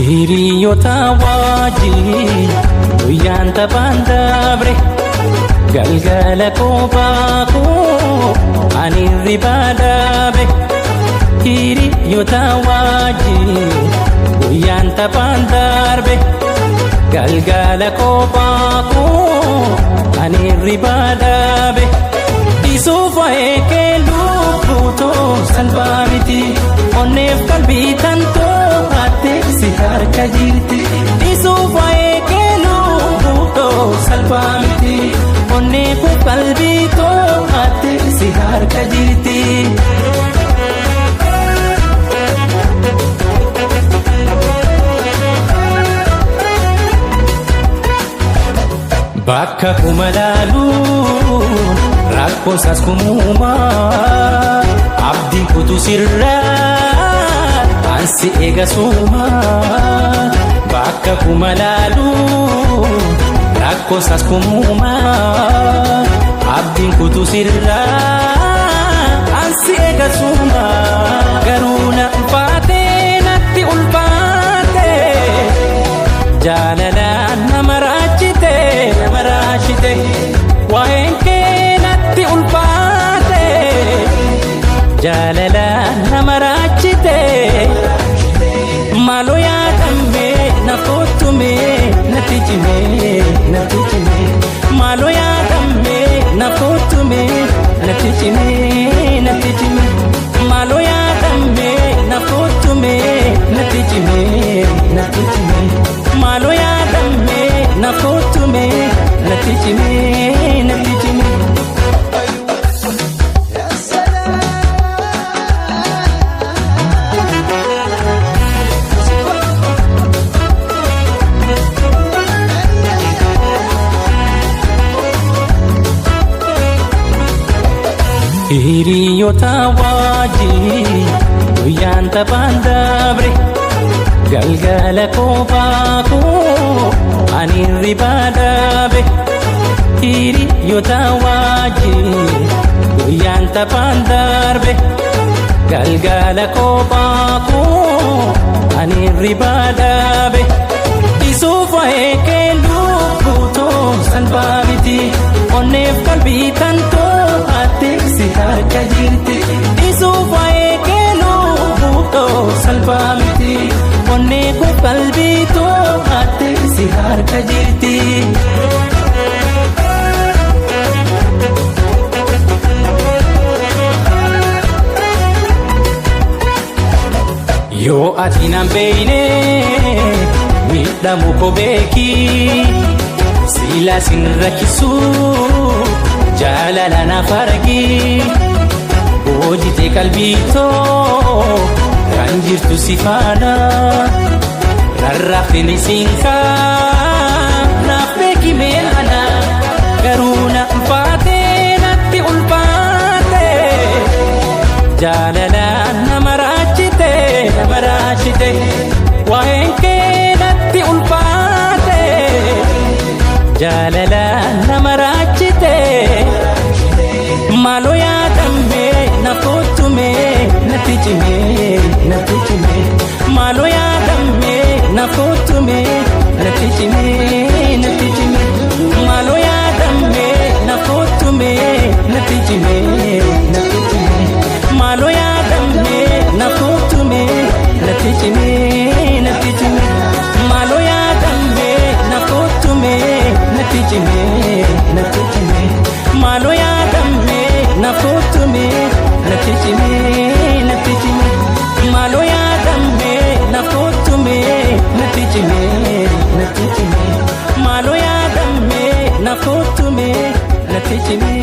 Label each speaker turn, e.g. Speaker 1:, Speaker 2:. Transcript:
Speaker 1: Hiriyoota wajjin guyyaan taphaan dabre galgala kophaa koo ani hirribaa dhabe. Hiriyoota wajjin guyyaan taphaan darbe galgala kophaa koo ani hirribaa dhabe. Isuuf eekee lubbuu salphaa miti onneef qalbii tantoo hattee si harka jirti. Isuuf eekee lubbuu salphaa miti onneef qalbii too hattee si harka jirti. Bakka kuma laaluun rakkoon saas kumuumaa abdiin kutu sirraa ansi eegasuumaa. Bakka kuma laaluun rakkoon saas kumuumaa abdiin kutu sirraa ansi eegasuumaa. Garuu na ulfaatee natti ulfaatee jaalalaan nama raachite nama raachite waa'een kee natti ulfaate jaalalaan nama raachite. Maaloo yaadame na kootume natti cime natti cime. Maaloo yaadame na kootume natti cime natti cime. Maaloo yaadame na kootume natti cime natti cime. Maaloo yaadame na kootume natti cime natti cime. Hiriyoota wajjin guyyaan taphaan dabre galgala kophaa koo ani hirribaa dhabe. Hiriyoota wajjin guyyaan taphaan darbe galgala kophaa koo ani hirribaa dhabe. Isuuf eekee lubbuu salphaa miti onneef qalbii tantoo hattee si harka jirti. Isuuf eekee lubbuu salphaa miti onneef qalbii too hattee si harka jirti. Yoo ati nan beeyne miidhamu ko beeki sila sin rakkisu jaalala naaf argi. Boojitee qalbii too kan jirtu si faana rarraafin isin naaf beeki mee ana. Garuu na ulfaatee natti ulfaatee jaalalaan nama raachite nama raachite waa'een kee natti ulfaate jaalalaan nama raachite. Maaloo yaadame na kootume natti cime natti cime. Maaloo yaadame na kootume natti cime natti cime. Maaloo yaadame na kootume natti cime natti cime. Maaloo yaadame na kootume natti cime natti cime. Maaloo yaadame na kootume natti cime natti cime. Maaloo yaadame na kootume natti cime natti cime. Maaloo yaadame na kootume natti cime natti cime. Maaloo yaadame na kootume natti cime.